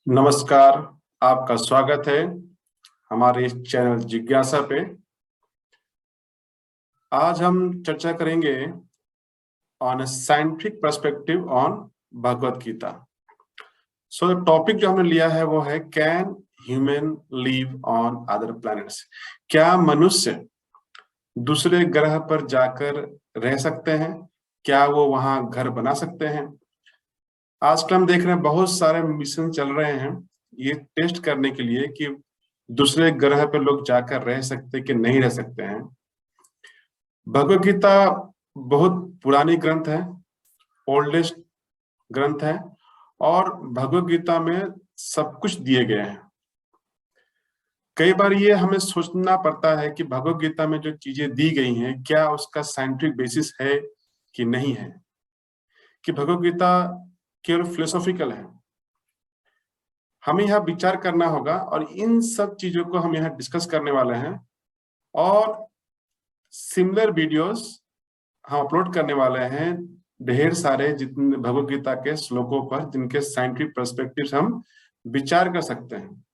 नमस्कार, आपका स्वागत है हमारे इस चैनल जिज्ञासा पे। आज हम चर्चा करेंगे on a scientific perspective on Bhagavad Gita. So topic जो हमने लिया है वो है can human live on other planets. क्या मनुष्य दूसरे ग्रह पर जाकर रह सकते हैं? क्या वो वहां घर बना सकते हैं? आजकल हम देख रहे हैं बहुत सारे मिशन चल रहे हैं ये टेस्ट करने के लिए कि दूसरे ग्रह पे लोग जाकर रह सकते कि नहीं रह सकते हैं। भगवत गीता बहुत पुरानी ग्रंथ है, ओल्डेस्ट ग्रंथ है, और भगवत गीता में सब कुछ दिए गए हैं। कई बार ये हमें सोचना पड़ता है कि भगवत गीता में जो चीजें दी गई हैं क्या उसका साइंटिफिक बेसिस है कि नहीं है, कि भगवत गीता केवल फिलोसॉफिकल है। हमें यहाँ विचार करना होगा और इन सब चीजों को हम यहाँ डिस्कस करने वाले हैं, और सिमिलर वीडियोस हम अपलोड करने वाले हैं ढेर सारे जितने भगवत गीता के श्लोकों पर जिनके साइंटिफिक पर्सपेक्टिव से हम विचार कर सकते हैं।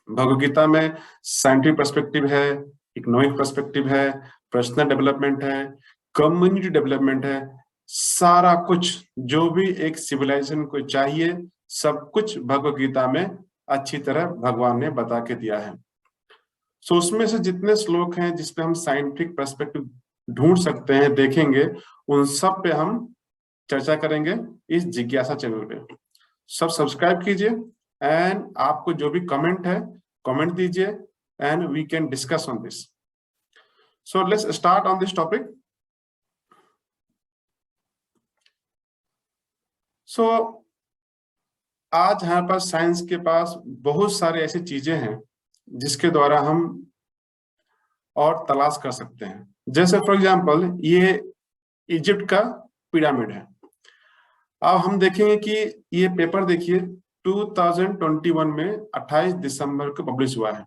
भगवत गीता में साइंटिफिक पर्सपेक्टिव है, इकोनॉमिक पर्सपेक्टिव है, पर्सनल डेवलपमेंट है, कम्युनिटी डेवलपमेंट है। सारा कुछ जो भी एक सिविलाइजेशन को चाहिए सब कुछ भगवत गीता में अच्छी तरह भगवान ने बता के दिया है। सो उसमें से जितने श्लोक हैं जिसपे हम साइंटिफिक पर्सपेक्टिव ढूंढ सकते हैं, देखेंगे, उन सब पे हम चर्चा करेंगे इस जिज्ञासा चैनल पे। सब सब्सक्राइब कीजिए एंड आपको जो भी कमेंट है कमेंट दीजिए and we can discuss on this. So let's start on this topic. So आज हमारे पास साइंस के पास बहुत सारे ऐसी चीजें हैं जिसके द्वारा हम और तलाश कर सकते हैं। जैसे फॉर एग्जांपल ये इजिप्ट का पिरामिड है। अब हम देखेंगे कि ये पेपर देखिए 2021 में 28 दिसंबर को पब्लिश हुआ है।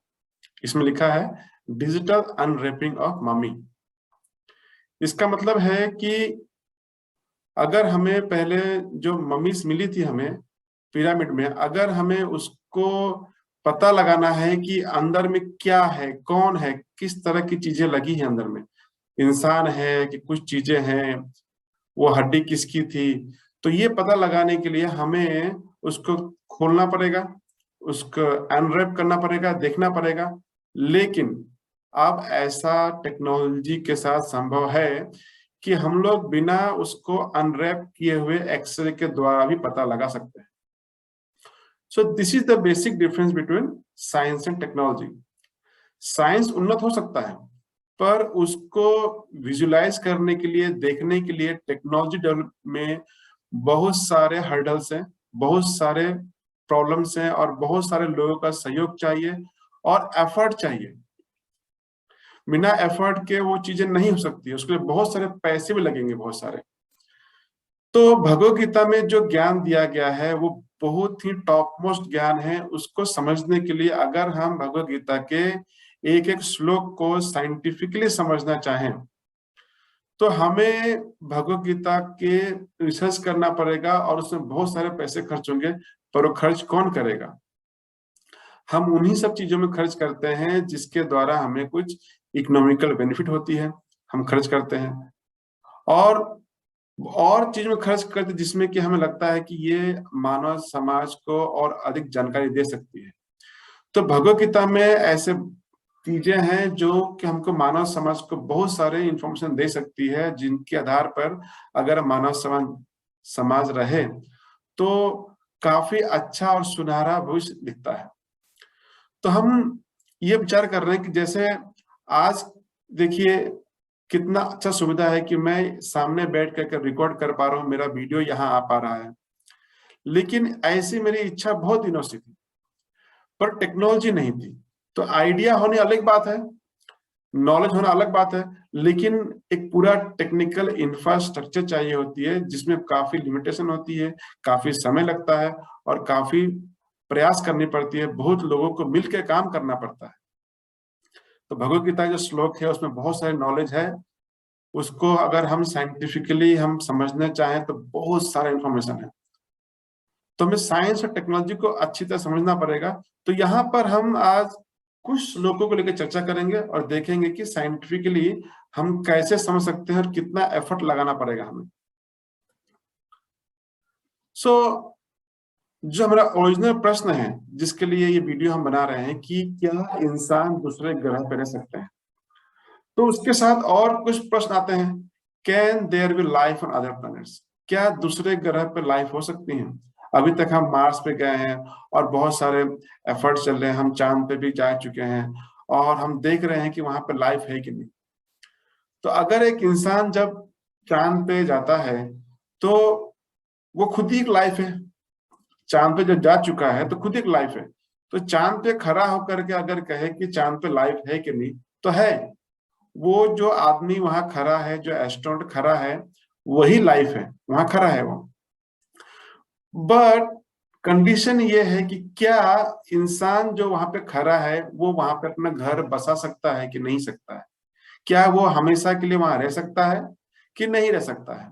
इसमें लिखा है डिजिटल अनरैपिंग ऑफ मम्मी। इसका मतलब है कि अगर हमें पहले जो मम्मीज मिली थी हमें पिरामिड में, अगर हमें उसको पता लगाना है कि अंदर में क्या है, कौन है, किस तरह की चीजें लगी हैं अंदर में, इंसान है कि कुछ चीजें हैं, वो हड्डी किसकी थी, तो ये पता लगाने के लिए हमें उसको खोलना पड़ेगा, उसको अनरैप करना पड़ेगा, देखना पड़ेगा। लेकिन अब ऐसा टेक्नोलॉजी के साथ संभव है कि हम लोग बिना उसको अनरैप किए हुए एक्सरे के द्वारा भी पता लगा सकते हैं। So this is the basic difference between science and technology. Science उन्नत हो सकता है पर उसको विजुलाइज करने के लिए, देखने के लिए टेक्नोलॉजी डेवलप में बहुत सारे हर्डल्स हैं, बहुत सारे प्रॉब्लम्स हैं और बहुत सारे लोगों का सहयोग चाहिए और एफर्ट चाहिए। बिना एफर्ट के वो चीजें नहीं हो सकती, उसके लिए बहुत सारे पैसे भी लगेंगे, बहुत सारे। तो भगवत गीता में जो ज्ञान दिया गया है वो बहुत ही टॉप मोस्ट ज्ञान है। उसको समझने के लिए अगर हम भगवत गीता के एक एक श्लोक को साइंटिफिकली समझना चाहें तो हमें भगवत गीता के रिसर्च करना पड़ेगा और उसमें बहुत सारे पैसे खर्च होंगे। पर वो खर्च कौन करेगा? हम उन्हीं सब चीजों में खर्च करते हैं जिसके द्वारा हमें कुछ इकोनॉमिकल बेनिफिट होती है, हम खर्च करते हैं। और चीज में खर्च करते जिसमें कि हमें लगता है कि ये मानव समाज को और अधिक जानकारी दे सकती है। तो भगवत गीता में ऐसे चीजें हैं जो कि हमको मानव समाज को बहुत सारे इंफॉर्मेशन दे सकती है, जिनके आधार पर अगर मानव समाज रहे तो काफी अच्छा और सुनहरा भविष्य दिखता है। तो हम ये विचार कर रहे हैं कि जैसे आज देखिए कितना अच्छा सुविधा है कि मैं सामने बैठ कर रिकॉर्ड कर पा रहा हूँ, मेरा वीडियो यहाँ आ पा रहा है। लेकिन ऐसी मेरी इच्छा बहुत दिनों से थी पर टेक्नोलॉजी नहीं थी। तो आइडिया होने अलग बात है, नॉलेज होना अलग बात है, लेकिन एक पूरा टेक्निकल इंफ्रास्ट्रक्चर चाहिए होती है जिसमें काफी लिमिटेशन होती है, काफी समय लगता है और काफी प्रयास करनी पड़ती है, बहुत लोगों को मिलकर काम करना पड़ता है। तो भगवत गीता जो श्लोक है उसमें बहुत सारे नॉलेज है, उसको अगर हम साइंटिफिकली हम समझना चाहें तो बहुत सारा इंफॉर्मेशन है। तो हमें साइंस और टेक्नोलॉजी को अच्छी तरह समझना पड़ेगा। तो यहाँ पर हम आज कुछ लोगों को लेकर चर्चा करेंगे और देखेंगे कि साइंटिफिकली हम कैसे समझ सकते हैं और कितना एफर्ट लगाना पड़ेगा हमें। सो जो हमारा ओरिजिनल प्रश्न है जिसके लिए ये वीडियो हम बना रहे हैं कि क्या इंसान दूसरे ग्रह पर रह सकते हैं, तो उसके साथ और कुछ प्रश्न आते हैं। Can there be life on other planets? क्या दूसरे ग्रह पर लाइफ हो सकती है? अभी तक हम मार्स पे गए हैं और बहुत सारे एफर्ट्स चल रहे हैं, हम चांद पे भी जा चुके हैं और हम देख रहे हैं कि वहां पे लाइफ है कि नहीं। तो अगर एक इंसान जब चांद पे जाता है तो वो खुद ही एक लाइफ है। चांद पे जब जा चुका है तो खुद एक लाइफ है। तो चांद पे खड़ा होकर के अगर कहे कि चांद पे लाइफ है कि नहीं, तो है। वो जो आदमी वहां खड़ा है, जो एस्ट्रोनॉट खड़ा है, वही लाइफ है, वहां खड़ा है वो। बट कंडीशन ये है कि क्या इंसान जो वहां पे खड़ा है वो वहां पे अपना घर बसा सकता है कि नहीं सकता है? क्या वो हमेशा के लिए वहां रह सकता है कि नहीं रह सकता है?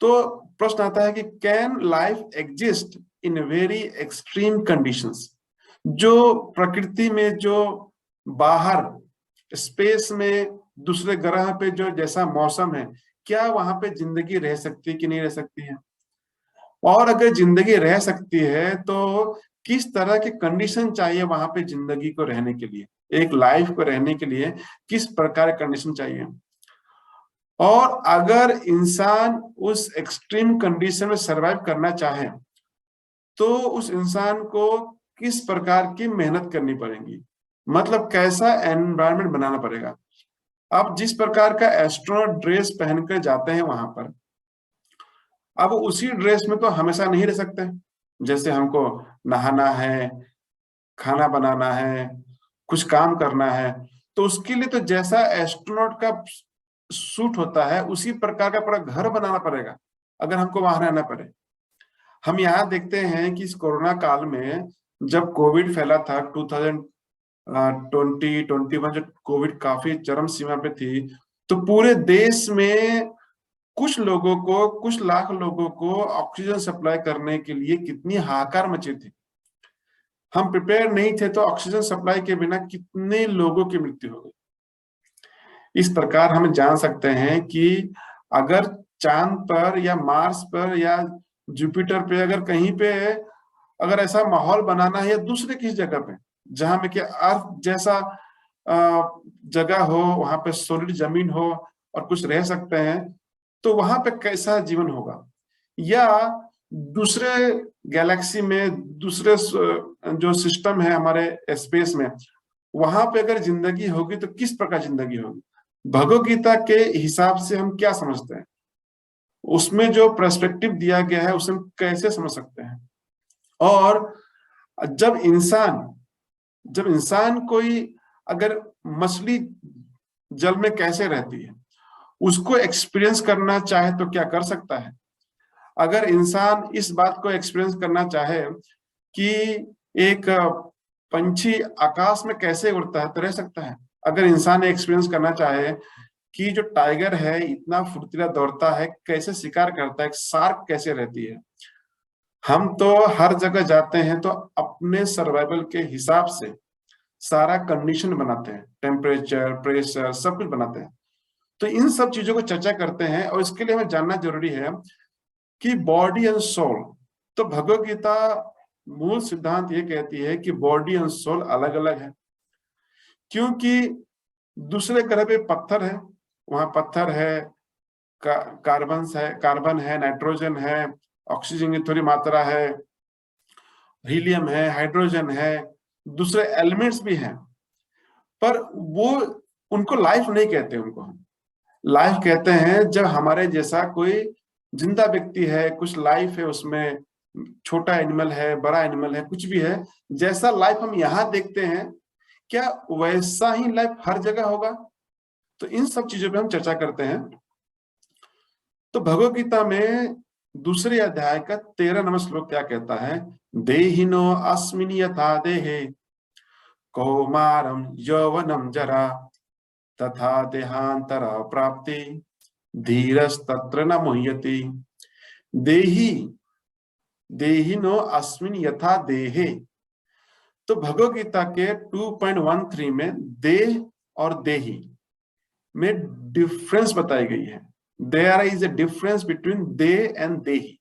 तो प्रश्न आता है कि can life exist in very extreme conditions? जो प्रकृति में, जो बाहर स्पेस में दूसरे ग्रह पे जो जैसा मौसम है, क्या वहां पे जिंदगी रह सकती है कि नहीं रह सकती है? और अगर जिंदगी रह सकती है तो किस तरह के कंडीशन चाहिए वहां पे जिंदगी को रहने के लिए, एक लाइफ को रहने के लिए किस प्रकार के कंडीशन चाहिए? और अगर इंसान उस एक्सट्रीम कंडीशन में सरवाइव करना चाहे तो उस इंसान को किस प्रकार की मेहनत करनी पड़ेगी, मतलब कैसा एनवायरनमेंट बनाना पड़ेगा। अब जिस प्रकार का एस्ट्रोनॉट ड्रेस पहनकर जाते हैं वहां पर, अब उसी ड्रेस में तो हमेशा नहीं रह सकते। जैसे हमको नहाना है, खाना बनाना है, कुछ काम करना है, तो उसके लिए तो जैसा एस्ट्रोनॉट का सूट होता है उसी प्रकार का पूरा घर बनाना पड़ेगा अगर हमको वहां रहना पड़े। हम यहाँ देखते हैं कि इस कोरोना काल में जब कोविड फैला था 2021, जब कोविड काफी चरम सीमा पे थी, तो पूरे देश में कुछ लोगों को, कुछ लाख लोगों को ऑक्सीजन सप्लाई करने के लिए कितनी हाहाकार मची थी। हम प्रिपेयर नहीं थे तो ऑक्सीजन सप्लाई के बिना कितने लोगों की मृत्यु हो गई। इस प्रकार हम जान सकते हैं कि अगर चांद पर या मार्स पर या जुपिटर पे, अगर कहीं पे अगर ऐसा माहौल बनाना है या दूसरे किसी जगह पे जहां में कि अर्थ जैसा जगह हो, वहां पे सॉलिड जमीन हो और कुछ रह सकते हैं, तो वहां पे कैसा जीवन होगा? या दूसरे गैलेक्सी में, दूसरे जो सिस्टम है हमारे स्पेस में, वहां पे अगर जिंदगी होगी तो किस प्रकार जिंदगी होगी? भगवत गीता के हिसाब से हम क्या समझते हैं, उसमें जो पर्सपेक्टिव दिया गया है उसे हम कैसे समझ सकते हैं? और जब इंसान कोई अगर मछली जल में कैसे रहती है उसको एक्सपीरियंस करना चाहे तो क्या कर सकता है? अगर इंसान इस बात को एक्सपीरियंस करना चाहे कि एक पंछी आकाश में कैसे उड़ता है तो रह सकता है। अगर इंसान एक्सपीरियंस करना चाहे कि जो टाइगर है इतना फुर्तीला दौड़ता है, कैसे शिकार करता है, शार्क कैसे रहती है, हम तो हर जगह जाते हैं तो अपने सर्वाइवल के हिसाब से सारा कंडीशन बनाते हैं, टेम्परेचर, प्रेशर, सब कुछ बनाते हैं। तो इन सब चीजों को चर्चा करते हैं और इसके लिए हमें जानना जरूरी है कि बॉडी एंड सोल। तो भगवत गीता मूल सिद्धांत ये कहती है कि बॉडी एंड सोल अलग अलग है, क्योंकि दूसरे ग्रह पे पत्थर है, वहां पत्थर है, कार्बन है, नाइट्रोजन है, ऑक्सीजन की थोड़ी मात्रा है, हीलियम है, हाइड्रोजन है, दूसरे एलिमेंट्स भी हैं। पर वो, उनको लाइफ नहीं कहते, उनको हम लाइफ कहते हैं जब हमारे जैसा कोई जिंदा व्यक्ति है, कुछ लाइफ है उसमें, छोटा एनिमल है, बड़ा एनिमल है, कुछ भी है, जैसा लाइफ हम यहाँ देखते हैं क्या वैसा ही लाइफ हर जगह होगा? तो इन सब चीजों पे हम चर्चा करते हैं। तो भगवत गीता में दूसरे अध्याय का 13 नंबर श्लोक क्या कहता है? देहिनो अस्मिन यथा देहे कौमारम यौवनम जरा तथा देहांतरा प्राप्ति धीरस तत्र न मुह्यति। देही देहिनो अस्मिन यथा देहे। तो भगवद गीता के 2.13 में देह और देही में डिफरेंस बताई गई है। There is a difference between दे एंड देही।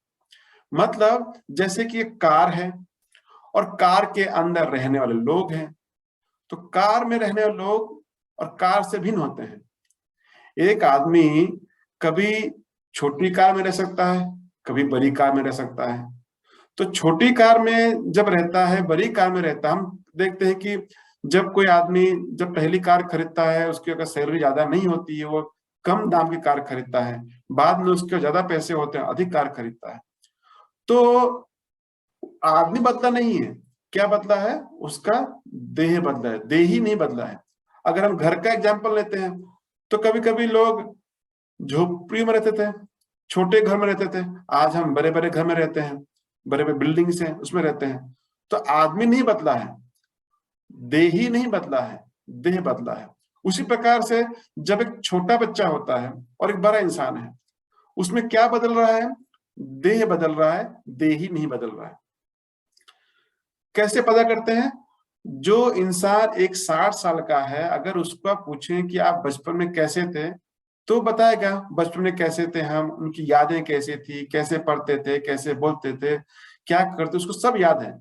मतलब जैसे कि एक कार है और कार के अंदर रहने वाले लोग हैं, तो कार में रहने वाले लोग और कार से भिन्न होते हैं। एक आदमी कभी छोटी कार में रह सकता है, कभी बड़ी कार में रह सकता है। तो छोटी कार में जब रहता है, बड़ी कार में रहता है, हम देखते हैं कि जब कोई आदमी जब पहली कार खरीदता है, उसकी अगर सैलरी ज्यादा नहीं होती है, वो कम दाम की कार खरीदता है, बाद में उसके ज्यादा पैसे होते हैं, अधिक कार खरीदता है। तो आदमी बदला नहीं है, क्या बदला है? उसका देह बदला है, देही नहीं बदला है। अगर हम घर का एग्जाम्पल लेते हैं, तो कभी कभी लोग झोपड़ी में रहते थे, छोटे घर में रहते थे, आज हम बड़े बड़े घर में रहते हैं, बड़े बड़े बिल्डिंग्स हैं उसमें रहते हैं। तो आदमी नहीं बदला है, देही नहीं बदला है, देह बदला है। उसी प्रकार से जब एक छोटा बच्चा होता है और एक बड़ा इंसान है, उसमें क्या बदल रहा है? देह बदल रहा है, देही नहीं बदल रहा है। कैसे पता करते हैं? जो इंसान एक 60 साल का है, अगर उसको आप पूछें कि आप बचपन में कैसे थे, तो बताएगा बचपन में कैसे थे हम, उनकी यादें कैसी थी, कैसे पढ़ते थे, कैसे बोलते थे, क्या करते, उसको सब याद है।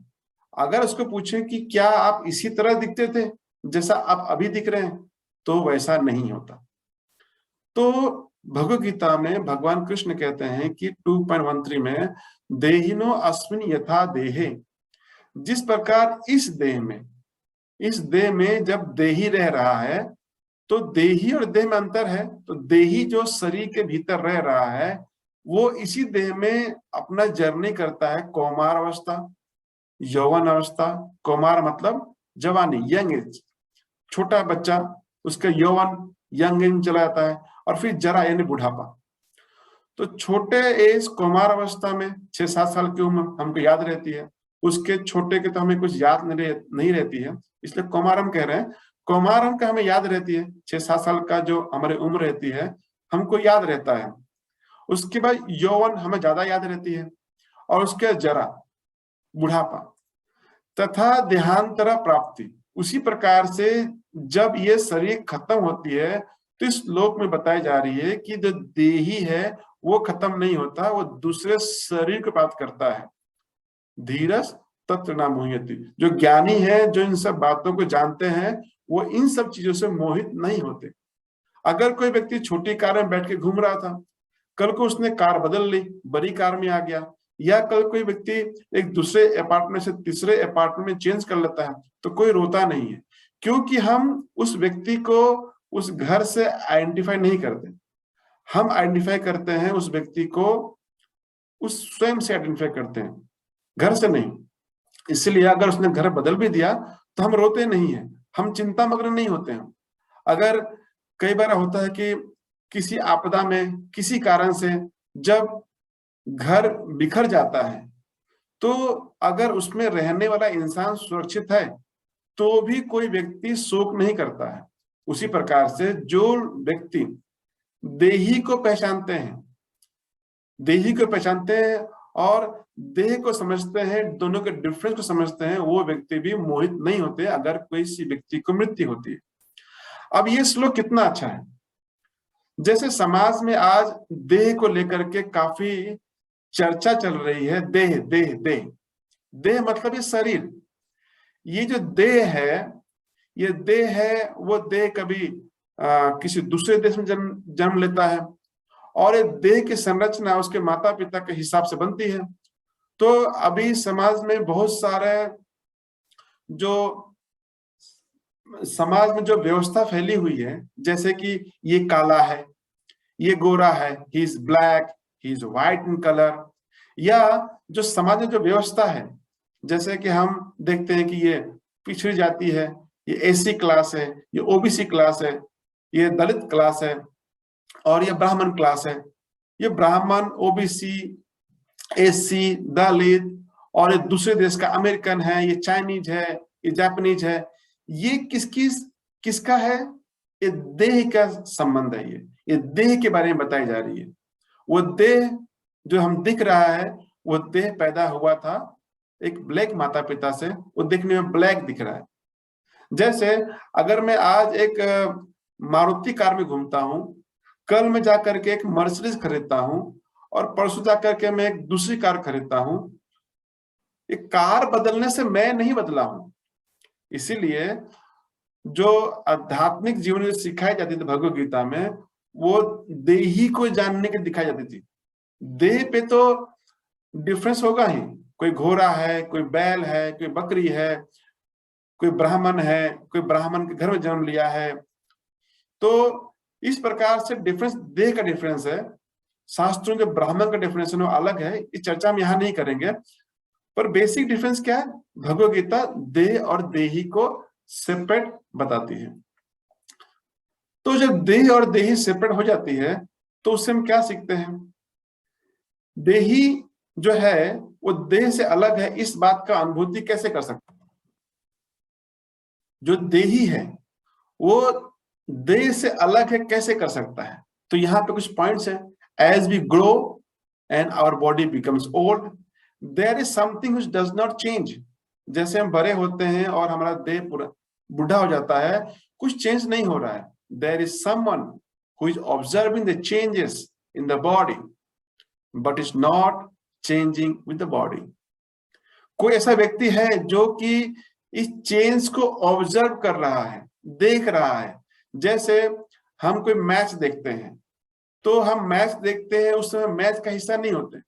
अगर उसको पूछें कि क्या आप इसी तरह दिखते थे जैसा आप अभी दिख रहे हैं, तो वैसा नहीं होता। तो भगवद गीता में भगवान कृष्ण कहते हैं कि 2.13 में देहिनो अस्मिन यथा देहे। जिस प्रकार इस देह में जब देही रह रहा है, तो देही और देह में अंतर है। तो देही जो शरीर के भीतर रह रहा है, वो इसी देह में अपना जर्नी करता है, कौमार अवस्था, यौवन अवस्था। कौमार मतलब जवानी, यंग एज, छोटा बच्चा, उसका यौवन यंग एज चला जाता है, और फिर जरा यानी बुढ़ापा। तो छोटे एज कौमार अवस्था में 6-7 साल की उम्र हमको याद रहती है, उसके छोटे के तो हमें कुछ याद नहीं रहती है, इसलिए कौमार हम कह रहे हैं। कौमार हम का हमें याद रहती है, 6-7 साल का जो हमारी उम्र रहती है हमको याद रहता है। उसके बाद यौवन हमें ज्यादा याद रहती है, और उसके जरा बुढ़ापा, तथा देहांतरा प्राप्ति। उसी प्रकार से जब ये शरीर खत्म होती है, तो इस श्लोक में बताई जा रही है कि जो देही है वो खत्म नहीं होता, वो दूसरे शरीर को प्राप्त करता है। धीरज तत्र न मोह्यति। जो ज्ञानी है, जो इन सब बातों को जानते हैं, वो इन सब चीजों से मोहित नहीं होते। अगर कोई व्यक्ति छोटी कार में बैठ के घूम रहा था, कल को उसने कार बदल ली, बड़ी कार में आ गया, या कल कोई व्यक्ति एक दूसरे अपार्टमेंट से तीसरे अपार्टमेंट में चेंज कर लेता है, तो कोई रोता नहीं है, क्योंकि हम उस व्यक्ति को उस घर से आइडेंटिफाई नहीं करते। हम आइडेंटिफाई करते हैं उस व्यक्ति को उस स्वयं से आइडेंटिफाई करते हैं, घर से नहीं। इसलिए अगर उसने घर बदल भी दिया तो हम रोते नहीं है, हम चिंता मग्न नहीं होते हैं। अगर कई बार होता है कि किसी आपदा में किसी कारण से जब घर बिखर जाता है, तो अगर उसमें रहने वाला इंसान सुरक्षित है, तो भी कोई व्यक्ति शोक नहीं करता है। उसी प्रकार से जो व्यक्ति देही को पहचानते हैं, देही को पहचानते हैं और देह को समझते हैं, दोनों के डिफरेंस को समझते हैं, वो व्यक्ति भी मोहित नहीं होते अगर कोई सी व्यक्ति को मृत्यु होती है। अब ये श्लोक कितना अच्छा है। जैसे समाज में आज देह को लेकर के काफी चर्चा चल रही है, देह देह देह देह मतलब ये शरीर। ये जो देह है, ये देह है, वो देह कभी किसी दूसरे देश में जन्म लेता है, और ये देह की संरचना उसके माता पिता के हिसाब से बनती है। तो अभी समाज में बहुत सारे जो समाज में जो व्यवस्था फैली हुई है, जैसे कि ये काला है, ये गोरा है, he is black, he is white in colour, या जो समाज में जो व्यवस्था है, जैसे कि हम देखते हैं कि ये पिछड़ी जाति है, ये एसी क्लास है, ये ओबीसी क्लास है, ये दलित क्लास है, और ये ब्राह्मण क्लास है। ये ब्राह्मण, ओबीसी, एसी, दलित, और ये दूसरे देश का अमेरिकन है, ये चाइनीज है, ये जापानीज है, ये किसका है? ये देह का संबंध है। ये देह के बारे में बताई जा रही है। वो देह जो हम दिख रहा है, वो देह पैदा हुआ था एक ब्लैक माता पिता से, वो दिखने में ब्लैक दिख रहा है। जैसे अगर मैं आज एक मारुति कार में घूमता हूं, कल मैं जाकर के एक मर्सिडीज खरीदता हूं, और परसों जाकर के मैं एक दूसरी कार खरीदता हूं, ये कार बदलने से मैं नहीं बदला हूं। इसीलिए जो आध्यात्मिक जीवन में सिखाई जाती थी भगवत गीता में, वो देही को जानने की दिखाई जाती थी। देह पे तो डिफरेंस होगा ही, कोई घोड़ा है, कोई बैल है, कोई बकरी है, कोई ब्राह्मण है, कोई ब्राह्मण के घर में जन्म लिया है। तो इस प्रकार से डिफरेंस, देह का डिफरेंस है। शास्त्रों जो ब्राह्मण का डेफिनेशन अलग है, इस चर्चा हम यहाँ नहीं करेंगे, पर बेसिक डिफरेंस क्या है, भगवत गीता देह और देही को सेपरेट बताती है। तो जब देह और देही सेपरेट हो जाती है तो उससे हम क्या सीखते हैं? देही जो है वो देह से अलग है, इस बात का अनुभूति कैसे कर सकते हैं? जो देही है वो देह से अलग है कैसे कर सकता है? तो यहाँ पे कुछ पॉइंट्स हैं। As we grow and our body becomes old, there is something which does not change. जैसे हम बड़े होते हैं और हमारा देह पूरा बूढ़ा हो जाता है, कुछ चेंज नहीं हो रहा है। There is someone who is observing the changes in the body but is not changing with the body. कोई ऐसा व्यक्ति है जो कि इस चेंज को ऑब्जर्व कर रहा है, देख रहा है। जैसे हम कोई मैच देखते हैं, तो हम मैच देखते हैं, उस समय मैच का हिस्सा नहीं होते।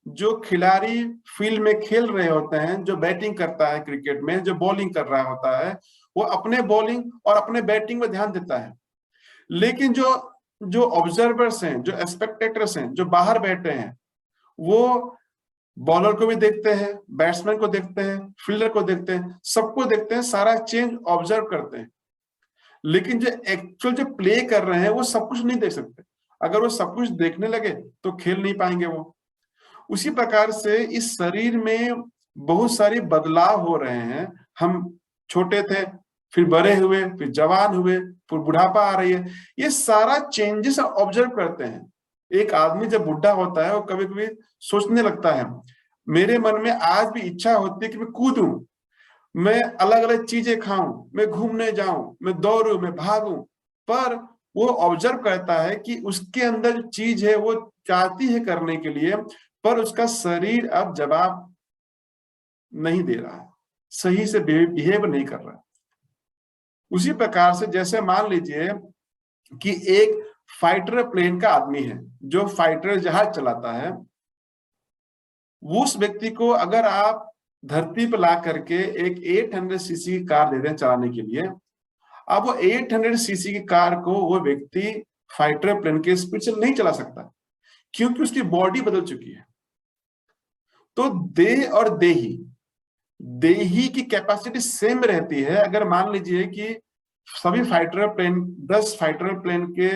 जो खिलाड़ी फील्ड में खेल रहे होते हैं, जो बैटिंग करता है क्रिकेट में, जो बॉलिंग कर रहा होता है, वो अपने बॉलिंग और अपने बैटिंग में ध्यान देता है। लेकिन जो जो ऑब्जर्वर्स हैं, जो स्पेक्टेटर्स हैं, जो बाहर बैठे हैं, वो बॉलर को भी देखते हैं, बैट्समैन को देखते हैं, फील्डर को देखते हैं, सबको देखते हैं, सारा चेंज ऑब्जर्व करते हैं। लेकिन जो एक्चुअल जो प्ले कर रहे हैं वो सब कुछ नहीं देख सकते। अगर वो सब कुछ देखने लगे तो खेल नहीं पाएंगे वो। उसी प्रकार से इस शरीर में बहुत सारे बदलाव हो रहे हैं। हम छोटे थे, फिर बड़े हुए, फिर जवान हुए, फिर बुढ़ापा आ रही है, ये सारा चेंजेस ऑब्जर्व करते हैं। एक आदमी जब बुढ़ा होता है वो कभी कभी सोचने लगता है, मेरे मन में आज भी इच्छा होती है कि मैं कूदूं, मैं अलग अलग चीजें खाऊं, मैं घूमने जाऊं, मैं दौड़ूं, मैं भागूं। पर वो ऑब्जर्व करता है कि उसके अंदर जो चीज है वो चाहती है करने के लिए, पर उसका शरीर अब जवाब नहीं दे रहा है, सही से बिहेव नहीं कर रहा है। उसी प्रकार से जैसे मान लीजिए कि एक फाइटर प्लेन का आदमी है, जो फाइटर जहाज चलाता है, उस व्यक्ति को अगर आप धरती पर ला करके एक 800 सीसी की कार दे दें चलाने के लिए, अब वो 800 सीसी की कार को वो व्यक्ति फाइटर प्लेन के स्पीड से नहीं चला सकता, क्योंकि उसकी बॉडी बदल चुकी है। तो देह और देही, देही की कैपेसिटी सेम रहती है। अगर मान लीजिए कि सभी फाइटर प्लेन, 10 फाइटर प्लेन के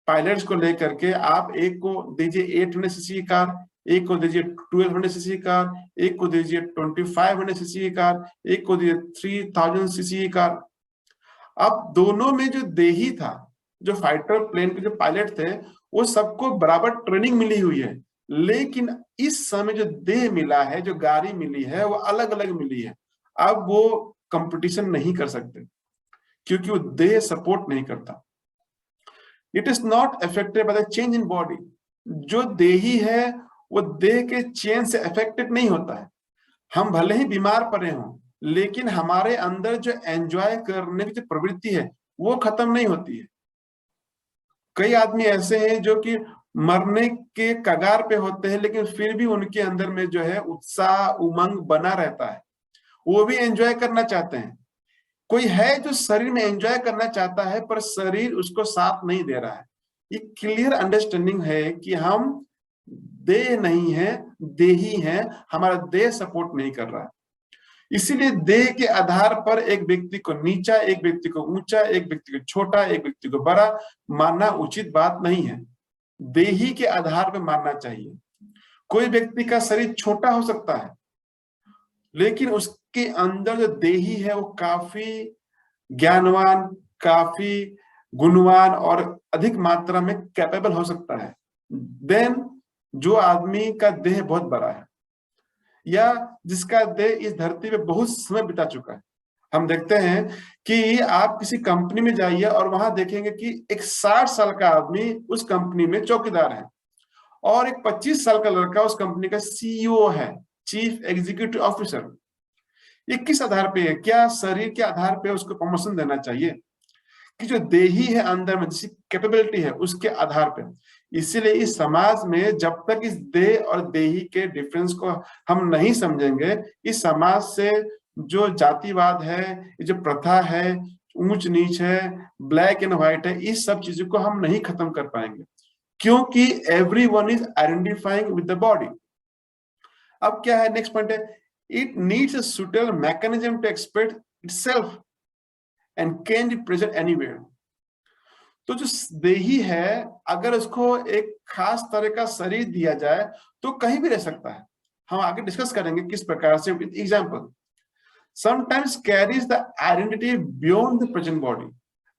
पायलट्स को लेकर के आप एक को दीजिए 800 सीसी की कार, एक को दीजिए 1200 सीसी की कार, एक को दीजिए 2500 सीसी की कार, एक को दीजिए 3000 सीसी की कार। अब दोनों में जो देही था, जो फाइटर प्लेन के जो पायलट थे, वो सबको बराबर ट्रेनिंग मिली हुई है। लेकिन इस समय जो देह मिला है, जो गाड़ी मिली है, वो अलग अलग मिली है। अब वो कंपटीशन नहीं कर सकते, क्योंकि वो देह सपोर्ट नहीं करता। It is not affected by the change in body. जो देही है वो देह के चेंज से अफेक्टेड नहीं होता है। हम भले ही बीमार पड़े हों, लेकिन हमारे अंदर जो एंजॉय करने की जो प्रवृत्ति है वो खत्म नहीं होती है। कई आदमी ऐसे हैं जो कि मरने के कगार पे होते हैं, लेकिन फिर भी उनके अंदर में जो है उत्साह, उमंग बना रहता है, वो भी एंजॉय करना चाहते हैं। कोई है जो शरीर में एंजॉय करना चाहता है, पर शरीर उसको साथ नहीं दे रहा है। ये क्लियर अंडरस्टैंडिंग है कि हम देह नहीं है, देही है, हमारा देह सपोर्ट नहीं कर रहा है। इसीलिए देह के आधार पर एक व्यक्ति को नीचा, एक व्यक्ति को ऊंचा, एक व्यक्ति को छोटा, एक व्यक्ति को बड़ा मानना उचित बात नहीं है। देही के आधार पर मानना चाहिए। कोई व्यक्ति का शरीर छोटा हो सकता है, लेकिन उसके अंदर जो देही है वो काफी ज्ञानवान, काफी गुणवान और अधिक मात्रा में कैपेबल हो सकता है। देन जो आदमी का देह बहुत बड़ा है, या जिसका देह इस धरती पे बहुत समय बिता चुका है। हम देखते हैं कि आप किसी कंपनी में जाइए और वहां देखेंगे कि एक 60 साल का आदमी उस कंपनी में चौकीदार है और एक 25 साल का लड़का उस कंपनी का सीईओ है, चीफ एग्जीक्यूटिव ऑफिसर। ये किस आधार पे है? क्या शरीर के आधार पे उसको प्रमोशन देना चाहिए कि जो देही है अंदर में, जिसकी कैपेबिलिटी है, उसके आधार पे? इसीलिए इस समाज में जब तक इस देह और देही के डिफरेंस को हम नहीं समझेंगे, इस समाज से जो जातिवाद है, ये जो प्रथा है, ऊंच नीच है, ब्लैक एंड व्हाइट है, इस सब चीजों को हम नहीं खत्म कर पाएंगे, क्योंकि everyone is identifying with the body. अब क्या है, नेक्स्ट पॉइंट है, it needs a suitable mechanism to express itself and can be present anywhere. तो जो देही है, अगर उसको एक खास तरह का शरीर दिया जाए तो कहीं भी रह सकता है। हम आगे डिस्कस करेंगे किस प्रकार से। With example, sometimes carries the identity beyond the present body.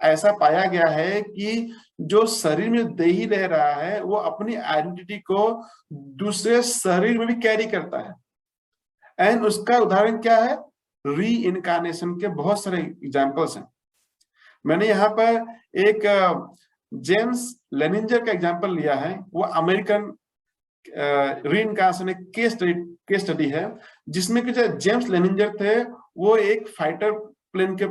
ऐसा पाया गया है कि जो शरीर में देही रह रहा है वो अपनी आइडेंटिटी को दूसरे शरीर में भी कैरी करता है। एंड उसका उदाहरण क्या है? री इनकारनेशन के बहुत सारे एग्जाम्पल्स हैं। मैंने यहाँ पर एक जेम्स लेनिंजर का एग्जाम्पल लिया है। वो अमेरिकन री इनकारनेशन केस स्टडी है, जिसमें कि जो जेम्स लेनिंजर थे वो एक फाइटर प्लेन के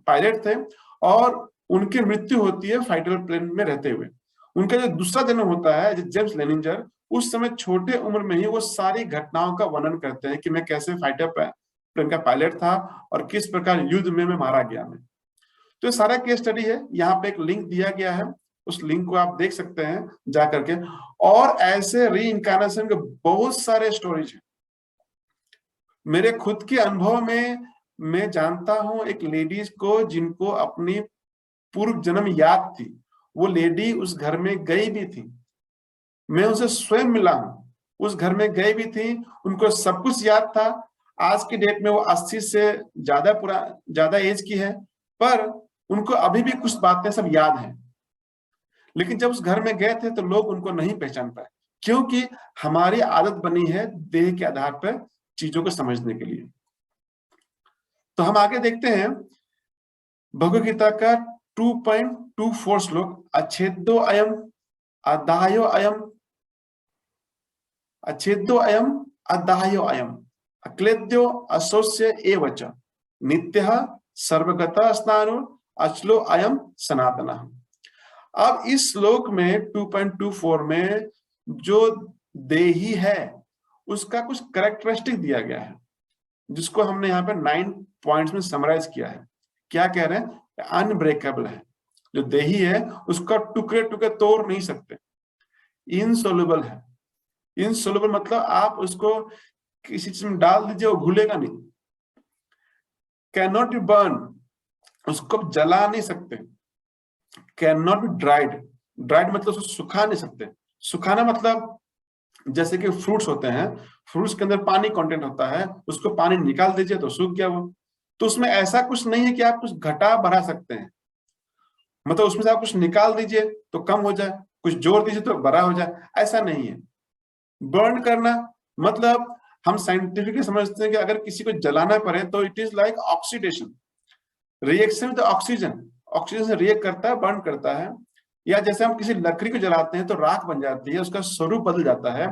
पायलट थे और उनकी मृत्यु होती है फाइटर प्लेन में रहते हुए। उनका जो दूसरा जन्म होता है जेम्स लेनिंजर, उस समय छोटे उम्र में ही वो सारी घटनाओं का वर्णन करते हैं कि मैं कैसे फाइटर प्लेन का पायलट था और किस प्रकार युद्ध में मैं मारा गया मैं। तो सारा केस स्टडी है, यहाँ पे एक लिंक दिया गया है, उस लिंक को आप देख सकते हैं जा करके। और ऐसे री इनकारनेशन के बहुत सारे स्टोरीज हैं। मेरे खुद के अनुभव में मैं जानता हूं एक लेडीज को जिनको अपनी पूर्व जन्म याद थी। वो लेडी उस घर में गई भी थी, मैं उनसे स्वयं मिला हूं, उस घर में गई भी थी, उनको सब कुछ याद था। आज की डेट में वो 80 से ज्यादा एज की है, पर उनको अभी भी कुछ बातें सब याद हैं। लेकिन जब उस घर में गए थे तो लोग उनको नहीं पहचान पाए, क्योंकि हमारी आदत बनी है देह के आधार पर चीजों को समझने के लिए। तो हम आगे देखते हैं भगवद गीता का 2.24 श्लोक, अच्छेदो अयम अदाह्यो अयम, अच्छेदो अयम अदाह्यो अयम, अक्लेद्यो असोस्य एवच, नित्यः सर्वगतः स्नानो अचलो अयम सनातनः। अब इस श्लोक में 2.24 में जो देही है उसका कुछ कैरेक्टरिस्टिक दिया गया है, जिसको हमने यहाँ पे 9 पॉइंट्स में समराइज किया है। क्या कह रहे हैं? अनब्रेकेबल है। जो देही है उसका टुकड़े टुकड़े तोड़ नहीं सकते, इनसोल्युबल है। इनसोल्युबल मतलब आप उसको किसी चीज में डाल दीजिए वो घुलेगा नहीं। कैन नॉट बी बर्न, उसको जला नहीं सकते। Can not be dried, dried मतलब उसको सुखा नहीं सकते। सुखाना मतलब जैसे कि फ्रूट्स होते हैं, फ्रूट्स के अंदर पानी कंटेंट होता है, उसको पानी निकाल दीजिए तो सूख गया वो। तो उसमें ऐसा कुछ नहीं है कि आप कुछ घटा बढ़ा सकते हैं, मतलब उसमें से आप कुछ निकाल दीजिए तो कम हो जाए, कुछ जोड़ दीजिए तो बड़ा हो जाए, ऐसा नहीं है। बर्न करना मतलब हम साइंटिफिकली समझते हैं कि अगर किसी को जलाना पड़े तो it is like oxidation, reaction with oxygen, oxygen से रिएक्ट करता है, बर्न करता है। या जैसे हम किसी लकड़ी को जलाते हैं तो राख बन जाती है, उसका स्वरूप बदल जाता है।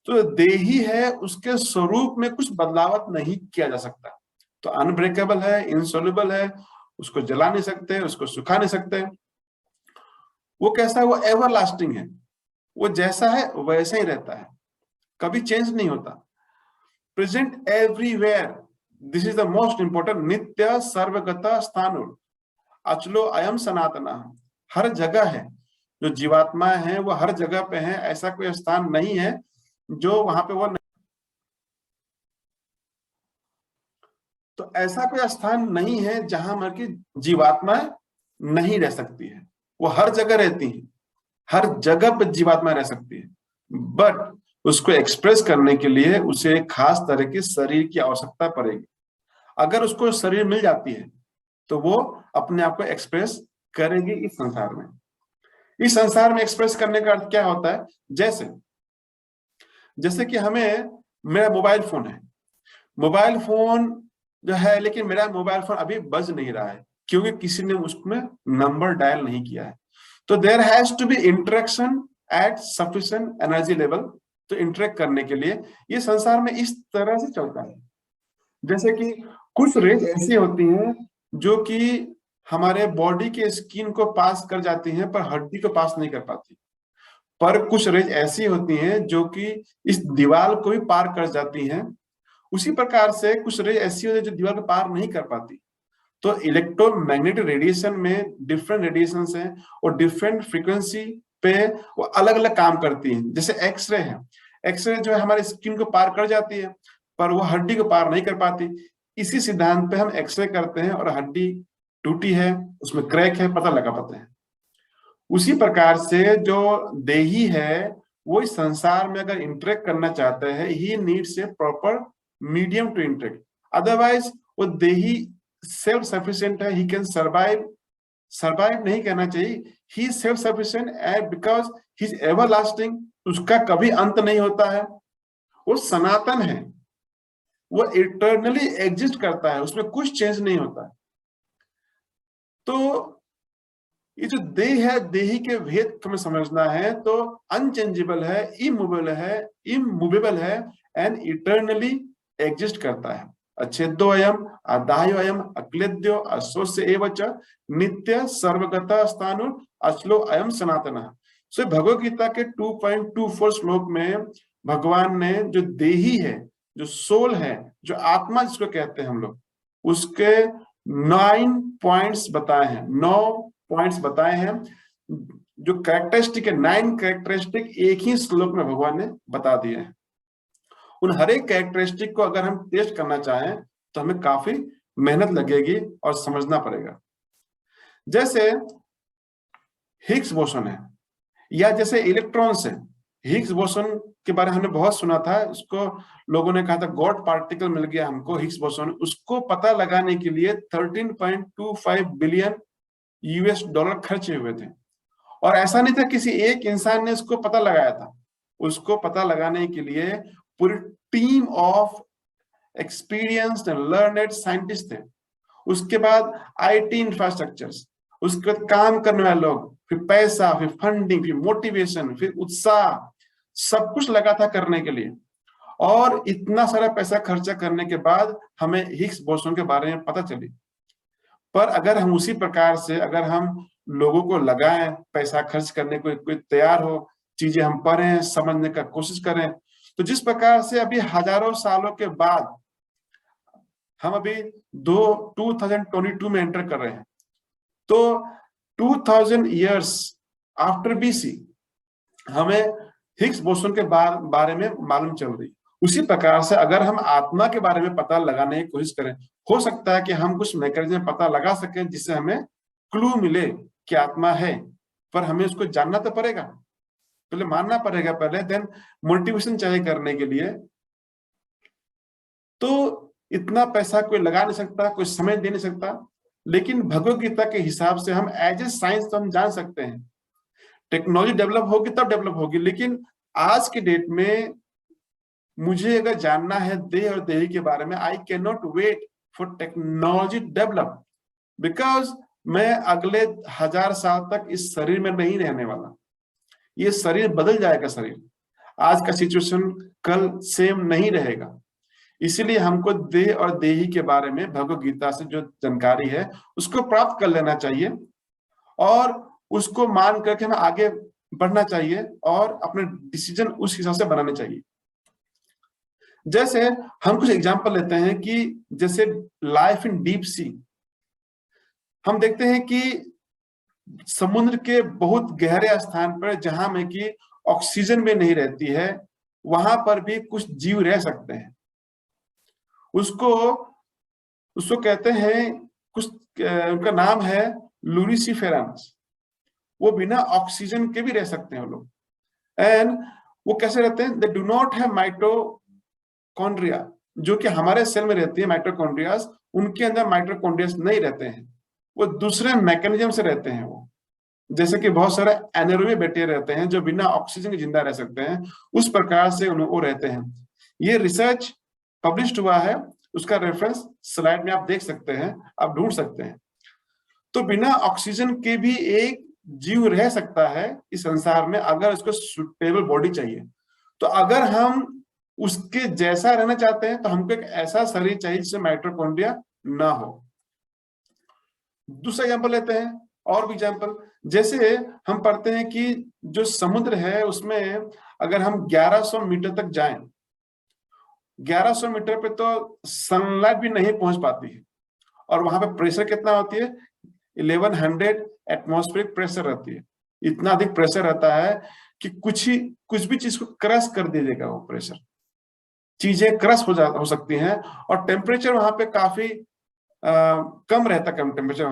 तो देही है, उसके स्वरूप में कुछ बदलाव नहीं किया जा सकता। तो अनब्रेकेबल है, इनसोल्युबल है, उसको जला नहीं सकते, उसको सुखा नहीं सकते। वो कैसा है? वो एवर लास्टिंग है, वो जैसा है वैसा ही रहता है, कभी चेंज नहीं होता। Present everywhere, this is the most important, नित्य सर्वगत स्थानुर अचलो अयम सनातना। हर जगह है, जो जीवात्मा है वो हर जगह पे है, ऐसा कोई स्थान नहीं है जो वहां पे वो नहीं। तो ऐसा कोई स्थान नहीं है जहां मतलब की जीवात्मा नहीं रह सकती है, वो हर जगह रहती है, हर जगह पे जीवात्मा रह सकती है। बट उसको एक्सप्रेस करने के लिए उसे एक खास तरह के शरीर की आवश्यकता पड़ेगी। अगर उसको शरीर मिल जाती है तो वो अपने आप को एक्सप्रेस करेगी इस संसार में। इस संसार में एक्सप्रेस करने का अर्थ क्या होता है? जैसे जैसे कि हमें मेरा मोबाइल फोन है, मोबाइल फोन जो है, लेकिन मेरा मोबाइल फोन अभी बज नहीं रहा है क्योंकि किसी ने उसमें नंबर डायल नहीं किया है। तो there has to be interaction at sufficient energy level. तो इंटरेक्ट करने के लिए ये संसार में इस तरह से चलता है। जैसे कि कुछ रेज ऐसी होती हैं जो कि हमारे बॉडी के स्किन को पास कर जाती हैं पर हड्डी को पास नहीं कर पाती। पर कुछ रेज ऐसी होती हैं जो कि इस दीवार को भी पार कर जाती हैं। उसी प्रकार से कुछ रेज ऐसी होती है जो दीवार को पार नहीं कर पाती। तो इलेक्ट्रोमैग्नेटिक रेडिएशन में डिफरेंट रेडिएशन हैं और डिफरेंट फ्रीक्वेंसी पे वो अलग अलग काम करती हैं। जैसे एक्सरे है, एक्सरे जो है हमारे स्किन को पार कर जाती है पर वो हड्डी को पार नहीं कर पाती। इसी सिद्धांत पे हम एक्सरे करते हैं और हड्डी टूटी है, उसमें क्रैक है, पता लगा पाते हैं। उसी प्रकार से जो देही है वो इस संसार में अगर इंटरेक्ट करना चाहता है, he needs a proper medium to interact. Otherwise वो देही सेल्फ सफिशिएंट है, ही कैन सर्वाइव, सर्वाइव नहीं कहना चाहिए, he self sufficient and because he is everlasting, उसका कभी अंत नहीं होता है, वो सनातन है, वो इटर्नली एग्जिस्ट करता है, उसमें कुछ चेंज नहीं होता है। तो ये जो देह है, देही के भेद को हमें समझना है तो अनचेंजेबल है, इमूवेबल है एंड इटर्नली एग्जिस्ट करता है। अच्छेद्यो अयम अदाह्यो अयम अक्लेद्यो अशोष्य एव च नित्य सर्वगत स्थानु अचलो अयम सनातनः। सो भगवद गीता के 2.24 श्लोक में भगवान ने जो देही है, जो सोल है, जो आत्मा जिसको कहते हैं हम लोग, उसके 9 पॉइंट्स बताए हैं, 9 पॉइंट्स बताए हैं। जो कैरेक्टरिस्टिक है, 9 कैरेक्टरिस्टिक एक ही श्लोक में भगवान ने बता दिए हैं। उन हर एक कैरेक्टरिस्टिक को अगर हम टेस्ट करना चाहें तो हमें काफी मेहनत लगेगी और समझना पड़ेगा। जैसे हिग्स बोसन है या जैसे इलेक्ट्रॉन्स है। हिग्स बोसन के बारे में हमने बहुत सुना था, उसको लोगों ने कहा था गॉड पार्टिकल मिल गया हमको हिग्स बोसन। उसको पता लगाने के लिए 13.25 बिलियन यूएस डॉलर खर्चे हुए थे। और ऐसा नहीं था किसी एक इंसान ने उसको पता लगाया था, उसको पता लगाने के लिए पूरी team of experienced and learned scientist थे। उसके बाद आईटी इंफ्रास्ट्रक्चर्स, उसके बाद काम करने वाले लोग, फिर पैसा, फिर फंडिंग, फिर मोटिवेशन, फिर उत्साह, सब कुछ लगा था करने के लिए। और इतना सारा पैसा खर्चा करने के बाद हमें हिग्स बोसन के बारे में पता चली। पर अगर हम उसी प्रकार से अगर हम लोगों को लगाएं, पैसा खर्च करने को कोई तैयार हो, चीजें हम पढ़ें, समझने का कोशिश करें, तो जिस प्रकार से अभी हजारों सालों के बाद हम अभी 2022 में एंटर कर रहे हैं, तो 2000 इयर्स आफ्टर बीसी हमें हिग्स बोसन के बारे में मालूम चल रही। उसी प्रकार से अगर हम आत्मा के बारे में पता लगाने की कोशिश करें, हो सकता है कि हम कुछ मैकेनिज्म पता लगा सकें जिससे हमें क्लू मिले कि आत्मा है। पर हमें उसको जानना तो पड़ेगा, पहले मानना पड़ेगा पहले, देन मोटिवेशन चाहिए करने के लिए। तो इतना पैसा कोई लगा नहीं सकता, कोई समय दे नहीं सकता। लेकिन भगवद गीता के हिसाब से हम एज ए साइंस तो हम जान सकते हैं। टेक्नोलॉजी डेवलप होगी तब डेवलप होगी, लेकिन आज के डेट में मुझे अगर जानना है देह और देही के बारे में, I can not wait for technology develop, because मैं अगले 1000 साल तक इस शरीर में नहीं रहने वाला। ये शरीर बदल जाएगा, शरीर आज का सिचुएशन कल सेम नहीं रहेगा। इसीलिए हमको देह और देही के बारे में भगवद गीता से जो जानकारी है उसको प्राप्त कर लेना चाहिए और उसको मान करके हमें आगे बढ़ना चाहिए और अपने डिसीजन उस हिसाब से बनाने चाहिए। जैसे हम कुछ एग्जांपल लेते हैं कि जैसे लाइफ इन डीप सी, हम देखते हैं कि समुद्र के बहुत गहरे स्थान पर जहां में कि ऑक्सीजन में नहीं रहती है, वहां पर भी कुछ जीव रह सकते हैं। उसको कहते हैं, कुछ उनका नाम है लूसिफेरस। वो बिना ऑक्सीजन के भी रह सकते हैं वो लोग। एंड वो कैसे रहते हैं? They do not have mitochondria, जो कि हमारे सेल में रहती है माइटोकॉन्ड्रियास, उनके अंदर माइटोकॉन्ड्रियास नहीं रहते हैं, वो दूसरे मैकेनिज्म से रहते हैं। वो जैसे कि बहुत सारे एनारोबिक बैक्टीरिया रहते हैं जो बिना ऑक्सीजन के जिंदा रह सकते हैं, उस प्रकार से वो रहते हैं। ये रिसर्च पब्लिश हुआ है, उसका रेफरेंस स्लाइड में आप देख सकते हैं, आप ढूंढ सकते हैं। तो बिना ऑक्सीजन के भी एक जीव रह सकता है इस संसार में, अगर उसको सुटेबल बॉडी चाहिए। तो अगर हम उसके जैसा रहना चाहते हैं तो हमको एक ऐसा शरीर चाहिए जिसमें माइटोकॉन्ड्रिया ना हो। दूसरा एग्जाम्पल लेते हैं, और भी एग्जाम्पल, जैसे हम पढ़ते हैं कि जो समुद्र है उसमें अगर हम 1100 मीटर तक जाएं, 1100 मीटर पे तो सनलाइट भी नहीं पहुंच पाती है, और वहां पे प्रेशर कितना होती है, 1100 एटमॉस्फेरिक प्रेशर रहती है। इतना अधिक प्रेशर रहता है कि कुछ भी चीज को क्रश कर दीजिएगा, वो प्रेशर चीजें क्रश हो सकती हैं। और टेम्परेचर वहां पे काफी कम रहता है, कम टेम्परेचर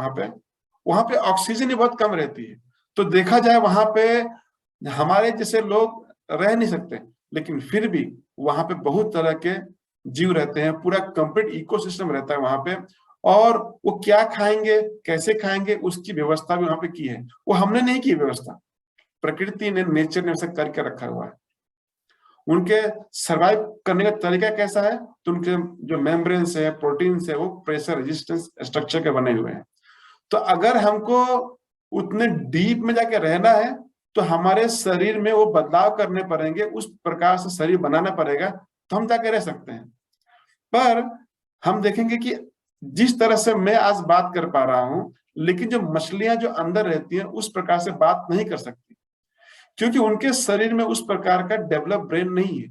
वहां पे ऑक्सीजन ही बहुत कम रहती है। तो देखा जाए वहां पे हमारे जैसे लोग रह नहीं सकते, लेकिन फिर भी वहां पे बहुत तरह के जीव रहते हैं, पूरा कंप्लीट इकोसिस्टम रहता है वहां पे। और वो क्या खाएंगे, कैसे खाएंगे, उसकी व्यवस्था भी वहां पे की है। वो हमने नहीं की व्यवस्था, प्रकृति ने, नेचर ने ऐसा करके रखा हुआ है। उनके सरवाइव करने का तरीका कैसा है, तो उनके जो मेम्ब्रेन्स है, प्रोटीन्स है, वो प्रेशर रेजिस्टेंस स्ट्रक्चर के बने हुए हैं। तो अगर हमको उतने डीप में जाके रहना है तो हमारे शरीर में वो बदलाव करने पड़ेंगे, उस प्रकार से शरीर बनाना पड़ेगा, तो हम जाके रह सकते हैं। पर हम देखेंगे कि जिस तरह से मैं आज बात कर पा रहा हूं, लेकिन जो मछलियां जो अंदर रहती हैं उस प्रकार से बात नहीं कर सकती, क्योंकि उनके शरीर में उस प्रकार का डेवलप ब्रेन नहीं है।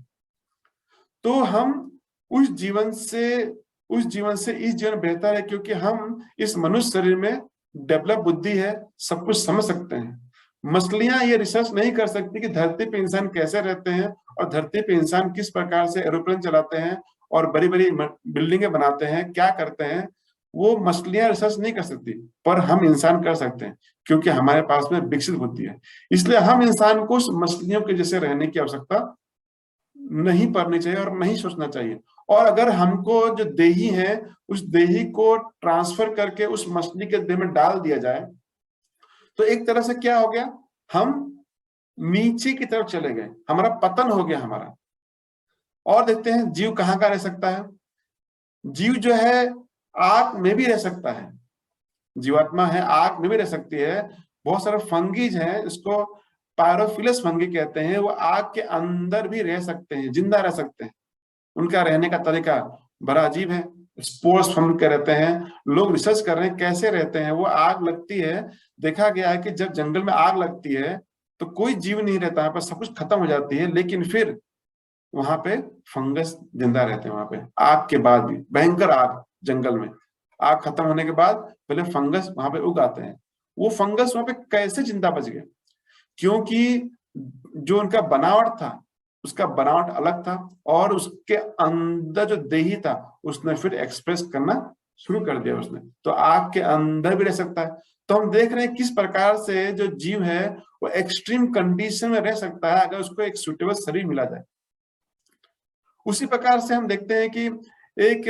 तो हम उस जीवन से इस जीवन बेहतर है, क्योंकि हम इस मनुष्य शरीर में डेवलप बुद्धि है, सब कुछ समझ सकते हैं। मछलियां ये रिसर्च नहीं कर सकती कि धरती पे इंसान कैसे रहते हैं, और धरती पे इंसान किस प्रकार से एरोप्लेन चलाते हैं और बड़ी बड़ी बिल्डिंगे बनाते हैं, क्या करते हैं। वो मछलियां रिसर्च नहीं कर सकती, पर हम इंसान कर सकते हैं, क्योंकि हमारे पास में विकसित बुद्धि है। इसलिए हम इंसान को मछलियों के जैसे रहने की आवश्यकता नहीं पड़नी चाहिए और नहीं सोचना चाहिए। और अगर हमको जो देही है, उस देही को ट्रांसफर करके उस मछली के देह में डाल दिया जाए, तो एक तरह से क्या हो गया, हम नीचे की तरफ चले गए, हमारा पतन हो गया हमारा। और देखते हैं जीव कहाँ का रह सकता है। जीव जो है आग में भी रह सकता है, जीवात्मा है, आग में भी रह सकती है। बहुत सारे फंगीज हैं, इसको पायरोफिलस फंगी कहते हैं, वो आग के अंदर भी रह सकते हैं, जिंदा रह सकते हैं। उनका रहने का तरीका बड़ा अजीब है, स्पोर्स फंग के रहते हैं। लोग रिसर्च कर रहे हैं कैसे रहते हैं। वो आग लगती है, देखा गया है कि जब जंगल में आग लगती है तो कोई जीव नहीं रहता, वहां पर सब कुछ खत्म हो जाती है, लेकिन फिर वहां पे फंगस जिंदा रहते हैं। वहां पे आग के बाद भी, भयंकर आग जंगल में, आग खत्म होने के बाद पहले फंगस वहां पे उग आते हैं। वो फंगस वहां पे कैसे जिंदा बच गए, क्योंकि जो उनका बनावट था, उसका बनावट अलग था, और उसके अंदर जो देही था उसने फिर एक्सप्रेस करना शुरू कर दिया उसने। तो आग के अंदर भी रह सकता है। तो हम देख रहे हैं किस प्रकार से जो जीव है वो एक्सट्रीम कंडीशन में रह सकता है, अगर उसको एक सुटेबल शरीर मिला जाए। उसी प्रकार से हम देखते हैं कि एक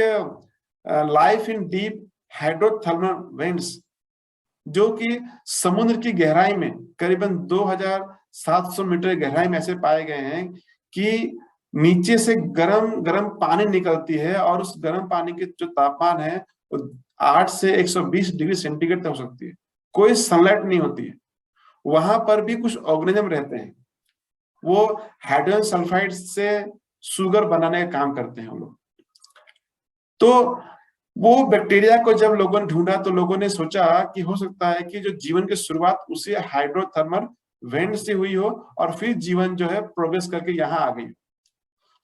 life in deep hydrothermal vents, जो कि समुद्र की गहराई में करीबन 2700 मीटर गहराई में ऐसे पाए गए हैं कि नीचे से गरम गरम पानी निकलती है, और उस गरम पानी के जो तापमान है वो 8 से 120 डिग्री सेंटीग्रेड तक हो सकती है। कोई सनलाइट नहीं होती है। वहां पर भी कुछ ऑर्गेनिज्म रहते हैं, वो हाइड्रोजन सल्फाइड से शुगर बनाने का काम करते हैं हम लोग। तो वो बैक्टीरिया को जब लोगों ने ढूंढा तो लोगों ने सोचा कि हो सकता है कि जो जीवन की शुरुआत उसी हाइड्रोथर्मल वेंट से हुई हो, और फिर जीवन जो है प्रोग्रेस करके यहाँ आ गई।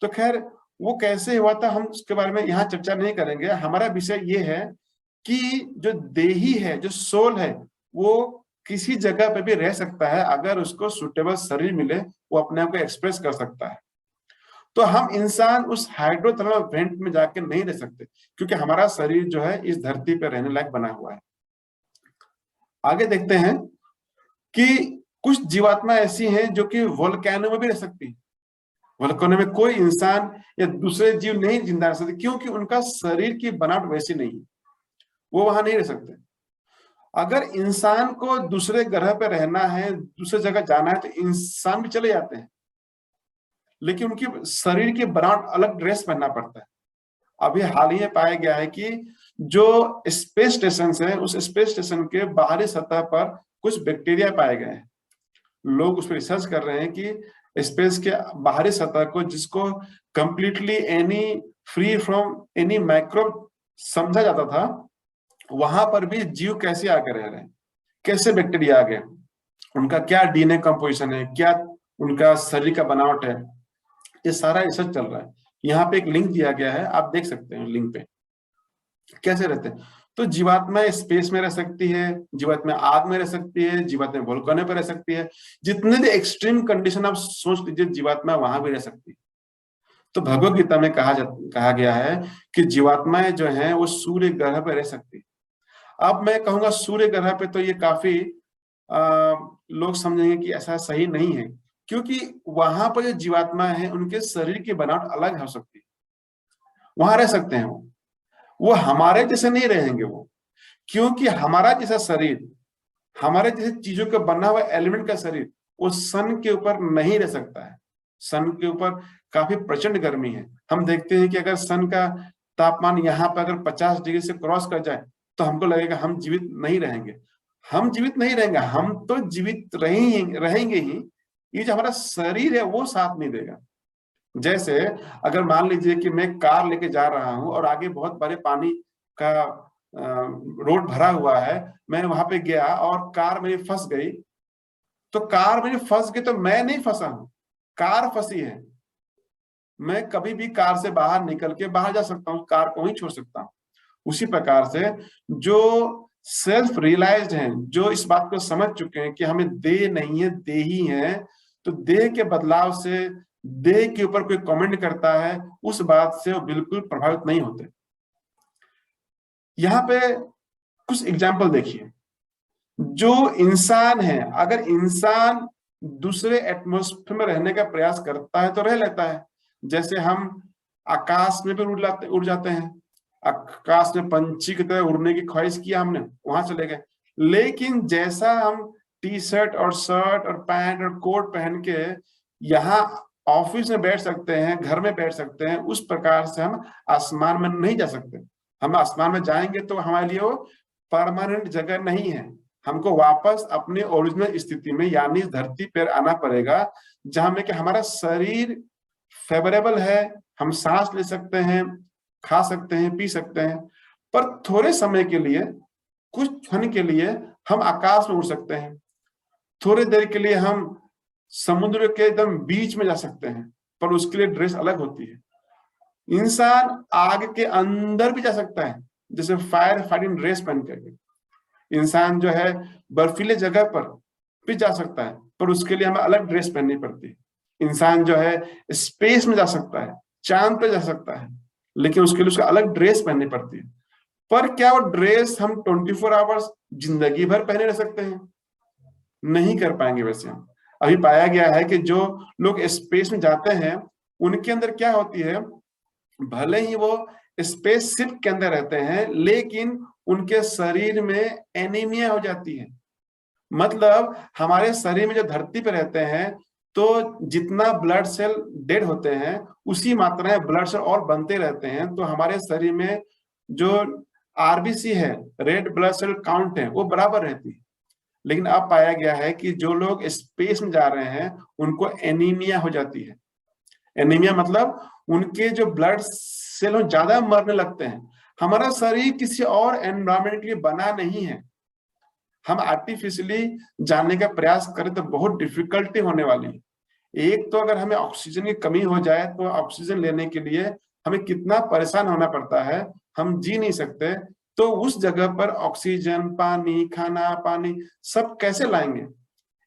तो खैर वो कैसे हुआ था हम उसके बारे में यहाँ चर्चा नहीं करेंगे। हमारा विषय ये है कि जो देही है, जो सोल है, वो किसी जगह पे भी रह सकता है, अगर उसको सुटेबल शरीर मिले, वो अपने आप को एक्सप्रेस कर सकता है। तो हम इंसान उस हाइड्रोथर्मल वेंट में जाके नहीं रह सकते, क्योंकि हमारा शरीर जो है इस धरती पर रहने लायक बना हुआ है। आगे देखते हैं कि कुछ जीवात्मा ऐसी हैं जो कि वोल्केनो में भी रह सकती है। वोल्केनो में कोई इंसान या दूसरे जीव नहीं जिंदा रह सकते, क्योंकि उनका शरीर की बनावट वैसी नहीं है, वो वहां नहीं रह सकते। अगर इंसान को दूसरे ग्रह पर रहना है, दूसरे जगह जाना है, तो इंसान भी चले जाते हैं। लेकिन उनकी शरीर की बनावट अलग ड्रेस पहनना पड़ता है। अभी हाल ही में पाया गया है कि जो स्पेस स्टेशन है, उस स्पेस स्टेशन के बाहरी सतह पर कुछ बैक्टीरिया पाए गए हैं। लोग उस पर रिसर्च कर रहे हैं कि स्पेस के बाहरी सतह को, जिसको completely any free from any microbe समझा जाता था, वहां पर भी जीव कैसे आकर रह रहे हैं, कैसे बैक्टीरिया आ गए, उनका क्या डीएनए कंपोजिशन है, क्या उनका शरीर का बनावट है, ये सारा रिसर्च चल रहा है। यहाँ पे एक लिंक दिया गया है, आप देख सकते हैं लिंक पे कैसे रहते हैं। तो जीवात्मा स्पेस में रह सकती है, जीवात्मा आग में रह सकती है, जीवात्मा वोल्केनो पे रह सकती है, जितने भी एक्सट्रीम कंडीशन आप सोच लीजिए, जीवात्मा वहां भी रह सकती है। तो भगवत गीता में कहा गया है कि जीवात्माएं जो हैं वो सूर्य ग्रह पर रह सकती है। अब मैं कहूंगा सूर्य ग्रह पे तो ये काफी लोग समझेंगे कि ऐसा सही नहीं है, क्योंकि वहां पर जो जीवात्मा है उनके शरीर की बनावट अलग हो सकती है, वहां रह सकते हैं वो हमारे जैसे नहीं रहेंगे वो, क्योंकि हमारा जैसा शरीर, हमारे जैसे चीजों का बना हुआ एलिमेंट का शरीर वो सन के ऊपर नहीं रह सकता है। सन के ऊपर काफी प्रचंड गर्मी है। हम देखते हैं कि अगर सन का तापमान यहाँ पर अगर 50 डिग्री से क्रॉस कर जाए तो हमको लगेगा हम जीवित नहीं रहेंगे। हम जीवित नहीं रहेंगे, हम तो जीवित रहेंगे ही, ये जो हमारा शरीर है वो साथ नहीं देगा। जैसे अगर मान लीजिए कि मैं कार लेके जा रहा हूं और आगे बहुत बड़े पानी का रोड भरा हुआ है, मैं वहां पे गया और कार मेरी फंस गई, तो कार मेरी फंस गई तो मैं नहीं फंसा हूं, कार फंसी है। मैं कभी भी कार से बाहर निकल के बाहर जा सकता हूँ, कार को ही छोड़ सकता हूँ। उसी प्रकार से जो सेल्फ रियलाइज्ड हैं, जो इस बात को समझ चुके हैं कि हमें देह नहीं है, देह ही है, तो देह के बदलाव से देह के ऊपर कोई कमेंट करता है, उस बात से वो बिल्कुल प्रभावित नहीं होते। यहाँ पे कुछ एग्जाम्पल देखिए। जो इंसान है, अगर इंसान दूसरे एटमॉस्फेयर में रहने का प्रयास करता है तो रह लेता है। जैसे हम आकाश में भी उड़ जाते हैं, आकाश में पंछी की तरह उड़ने की ख्वाहिश किया हमने, वहां चले गए। लेकिन जैसा हम टी शर्ट और शर्ट और पैंट और कोट पहन के यहाँ ऑफिस में बैठ सकते हैं, घर में बैठ सकते हैं, उस प्रकार से हम आसमान में नहीं जा सकते। हम आसमान में जाएंगे तो हमारे लिए वो परमानेंट जगह नहीं है, हमको वापस अपने ओरिजिनल स्थिति में यानी इस धरती पर आना पड़ेगा, जहां में कि हमारा शरीर फेवरेबल है, हम सांस ले सकते हैं, खा सकते हैं, पी सकते हैं। पर थोड़े समय के लिए, कुछ क्षण के लिए हम आकाश में उड़ सकते हैं, थोड़ी देर के लिए हम समुद्र के एकदम बीच में जा सकते हैं, पर उसके लिए ड्रेस अलग होती है। इंसान आग के अंदर भी जा सकता है, जैसे फायर फाइटिंग ड्रेस पहन करके। इंसान जो है बर्फीले जगह पर भी जा सकता है, पर उसके लिए हमें अलग ड्रेस पहननी पड़ती है। इंसान जो है स्पेस में जा सकता है, चांद पे जा सकता है, लेकिन उसके लिए उसका अलग ड्रेस पहननी पड़ती है। पर क्या वो ड्रेस हम 24 आवर्स जिंदगी भर पहने रह सकते हैं? नहीं कर पाएंगे। वैसे हम अभी पाया गया है कि जो लोग स्पेस में जाते हैं उनके अंदर क्या होती है, भले ही वो स्पेसशिप के अंदर रहते हैं, लेकिन उनके शरीर में एनीमिया हो जाती है। मतलब हमारे शरीर में जो धरती पे रहते हैं, तो जितना ब्लड सेल डेड होते हैं उसी मात्रा में ब्लड सेल और बनते रहते हैं। तो हमारे शरीर में जो आरबीसी है, रेड ब्लड सेल काउंट है, वो बराबर रहती है। लेकिन अब पाया गया है कि जो लोग स्पेस में जा रहे हैं उनको एनीमिया हो जाती है। एनीमिया मतलब उनके जो ब्लड सेल ज्यादा मरने लगते हैं। हमारा शरीर किसी और एनवायरमेंट के लिए बना नहीं है। हम आर्टिफिशियली जानने का प्रयास करें तो बहुत डिफिकल्टी होने वाली है। एक तो अगर हमें ऑक्सीजन की कमी हो जाए तो ऑक्सीजन लेने के लिए हमें कितना परेशान होना पड़ता है, हम जी नहीं सकते। तो उस जगह पर ऑक्सीजन, पानी, खाना पानी सब कैसे लाएंगे?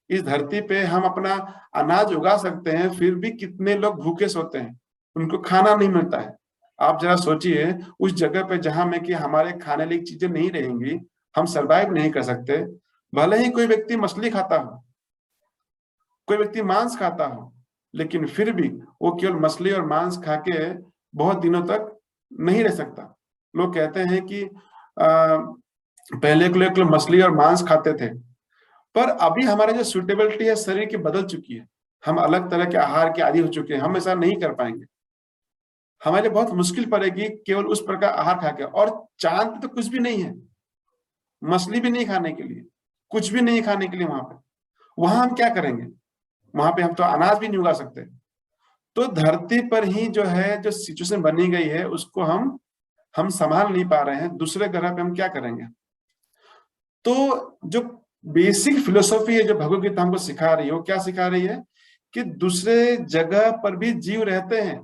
इस धरती पे हम अपना अनाज उगा सकते हैं, फिर भी कितने लोग भूखे सोते हैं, उनको खाना नहीं मिलता है। आप जरा सोचिए, उस जगह पे जहां में कि हमारे खाने लायक चीजें नहीं रहेंगी, हम सरवाइव नहीं कर सकते। भले ही कोई व्यक्ति मछली खाता हो, कोई व्यक्ति मांस खाता हो, लेकिन फिर भी वो केवल मछली और मांस खा के बहुत दिनों तक नहीं रह सकता। लोग कहते हैं कि पहले के लोग मछली और मांस खाते थे, पर अभी हमारा जो सुटेबिलिटी है शरीर की बदल चुकी है। हम अलग तरह के आहार के आदी हो चुके हैं, हम ऐसा नहीं कर पाएंगे। हमारे बहुत मुश्किल पड़ेगी केवल उस प्रकार आहार खा के। और चांद पे तो कुछ भी नहीं है, मछली भी नहीं खाने के लिए, कुछ भी नहीं खाने के लिए वहां पे। वहां हम क्या करेंगे? वहां पे हम तो अनाज भी नहीं उगा सकते। तो धरती पर ही जो है, जो सिचुएशन बनी गई है, उसको हम संभाल नहीं पा रहे हैं। दूसरे ग्रह पे हम क्या करेंगे? तो जो बेसिक फिलोसॉफी है जो भगवत गीता हमको सिखा रही है, वो क्या सिखा रही है? कि दूसरे जगह पर भी जीव रहते हैं,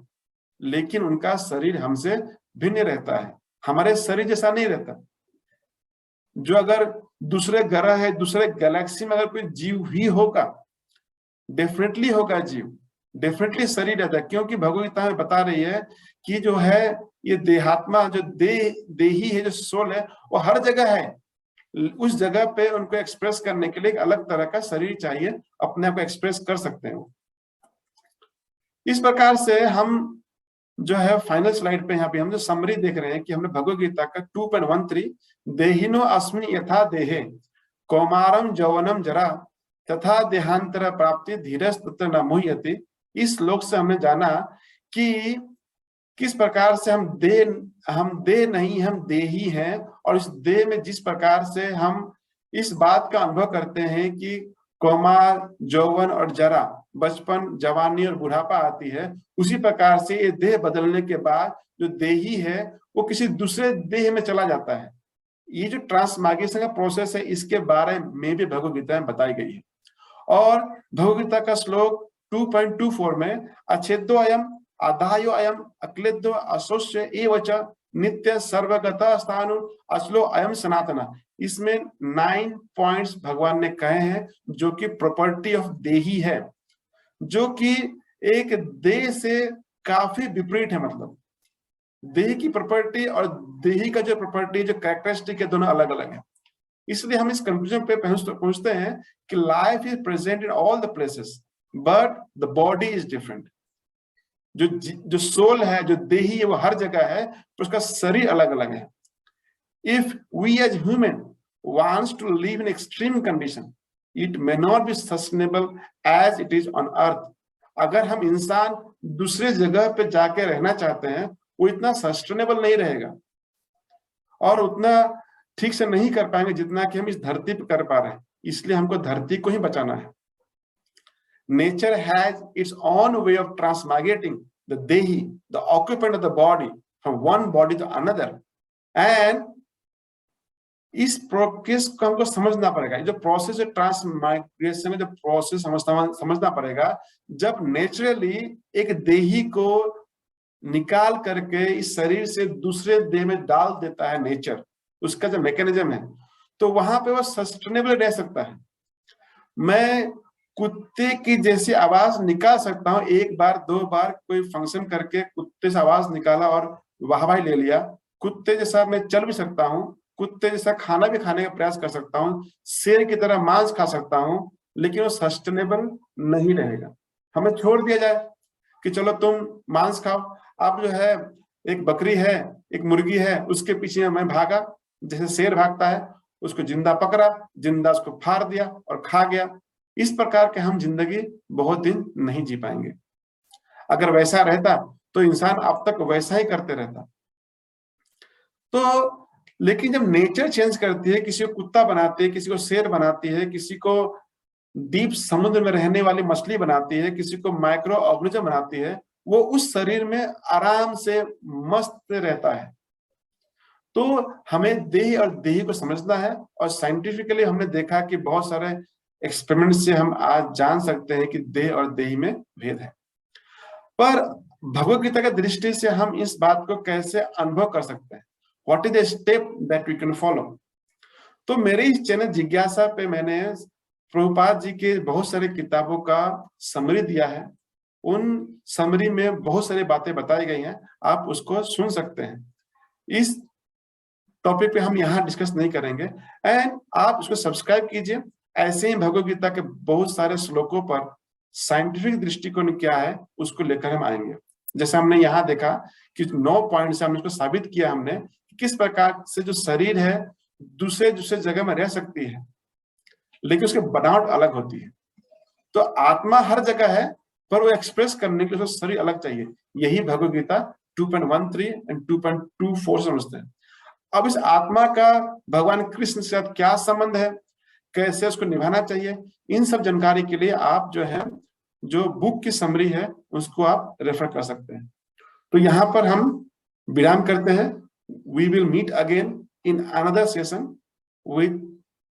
लेकिन उनका शरीर हमसे भिन्न रहता है, हमारे शरीर जैसा नहीं रहता। जो अगर दूसरे ग्रह है, दूसरे गैलेक्सी में अगर कोई जीव ही होगा, डेफिनेटली होगा जीव, डेफिनेटली शरीर रहता है। क्योंकि भगवत गीता में बता रही है कि जो है ये देहात्मा, जो देही है, जो सोल है, वो हर जगह है। उस जगह पे उनको एक्सप्रेस करने के लिए एक अलग तरह का शरीर चाहिए, अपने आप को एक्सप्रेस कर सकते हैं वो। इस प्रकार से हम जो है फाइनल स्लाइड पे यहाँ पे हम जो समरी देख रहे हैं कि हमने भगवत गीता का 2.13 देहिनो अस्मिन यथा देहे कौमारम यौवनम जरा तथा देहांतर प्राप्ति धीरज तत्र न मुह्यते। इस श्लोक से हमने जाना कि किस प्रकार से हम देह नहीं, हम देही हैं। और इस देह में जिस प्रकार से हम इस बात का अनुभव करते हैं कि कौमार, यौवन और जरा, बचपन, जवानी और बुढ़ापा आती है, उसी प्रकार से ये देह बदलने के बाद जो देही है वो किसी दूसरे देह में चला जाता है। ये जो ट्रांसमाइग्रेशन का प्रोसेस है, इसके बारे में भी भगवत गीता में बताई गई है। और भगवत गीता का श्लोक 2.24 में अच्छेदो अयम आदायो अयम अक्लेदो असोस्य एवच नित्य सर्वगता स्थानु असलो अयम सनातना, इसमें 9 पॉइंट्स भगवान ने कहे हैं जो कि प्रॉपर्टी ऑफ देही है, जो कि एक देह से काफी विपरीत है। मतलब देह की प्रॉपर्टी और देही का जो प्रॉपर्टी, जो कैरेक्टरिस्टिक है, दोनों अलग अलग है। इसलिए हम इस कंक्लूजन पे पहुंचते हैं कि life is present in all the places but the body is different. जो सोल है, जो देही है, वो हर जगह है, तो उसका शरीर अलग अलग है। If we as human wants to live in extreme condition it may not be sustainable as it is on Earth. अगर हम इंसान दूसरे जगह पे जाके रहना चाहते हैं, वो इतना सस्टेनेबल नहीं रहेगा और उतना ठीक से नहीं कर पाएंगे जितना कि हम इस धरती पे कर पा रहे हैं। इसलिए हमको धरती को ही बचाना है। Nature has its own way of transmigrating the देही, the occupant of the body, from one body to another. And इस प्रोसेस को हमको समझना पड़ेगा। जो प्रोसेस है ट्रांसमाइग्रेशन, जो प्रोसेस समझना पड़ेगा। जब नेचुरली एक देही को निकाल करके इस शरीर से दूसरे देह में डाल देता है नेचर, उसका जो मैकेनिज्म है, तो वहां पे वो सस्टेनेबल रह सकता है। मैं कुत्ते की जैसी आवाज निकाल सकता हूँ, एक बार दो बार कोई फंक्शन करके कुत्ते से आवाज निकाला और वाहवाही ले लिया। कुत्ते जैसा मैं चल भी सकता हूँ, कुत्ते जैसा खाना भी खाने का प्रयास कर सकता हूँ, शेर की तरह मांस खा सकता हूँ, लेकिन वो सस्टेनेबल नहीं रहेगा। हमें छोड़ दिया जाए कि चलो तुम मांस खाओ। अब जो है एक बकरी है, एक मुर्गी है, उसके पीछे मैं भागा जैसे शेर भागता है, उसको जिंदा पकड़ा, जिंदा उसको फाड़ दिया और खा गया। इस प्रकार के हम जिंदगी बहुत दिन नहीं जी पाएंगे। अगर वैसा रहता तो इंसान अब तक वैसा ही करते रहता। तो लेकिन जब नेचर चेंज करती है, किसी को कुत्ता बनाती है, किसी को शेर बनाती है, किसी को डीप समुद्र में रहने वाली मछली बनाती है, किसी को माइक्रो ऑर्गेनिज्म बनाती है, वो उस शरीर में आराम से मस्त रहता है। तो हमें देह और देही को समझना है। और साइंटिफिकली हमने देखा कि बहुत सारे एक्सपेरिमेंट से हम आज जान सकते हैं कि देह और देही में भेद है। पर भगवत गीता की दृष्टि से हम इस बात को कैसे अनुभव कर सकते हैं? What is the step that we can follow? तो मेरे इस चैनल जिज्ञासा पे मैंने प्रभुपाद जी के बहुत सारे किताबों का समरी दिया है। उन समरी में बहुत सारी बातें बताई गई हैं, आप उसको सुन सकते हैं। इस टॉपिक पे हम यहाँ डिस्कस नहीं करेंगे। एंड आप उसको सब्सक्राइब कीजिए। ऐसे ही भगवत गीता के बहुत सारे श्लोकों पर साइंटिफिक दृष्टिकोण क्या है उसको लेकर हम आएंगे। जैसे हमने यहाँ देखा कि 9 पॉइंट से हमने उसको साबित किया, हमने किस प्रकार से जो शरीर है दूसरे दूसरे जगह में रह सकती है, लेकिन उसकी बनावट अलग होती है। तो आत्मा हर जगह है, पर वो एक्सप्रेस करने के लिए शरीर अलग चाहिए। यही भगवद गीता 2.13 एंड 2.24 समझते हैं। अब इस आत्मा का भगवान कृष्ण से क्या संबंध है, कैसे उसको निभाना चाहिए, इन सब जानकारी के लिए आप जो है, जो बुक की समरी है उसको आप रेफर कर सकते हैं। तो यहाँ पर हम विराम करते हैं। We will meet again in another session with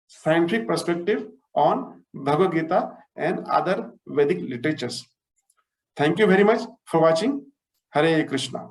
scientific perspective on Bhagavad Gita and other Vedic literatures. Thank you very much for watching. Hare Krishna.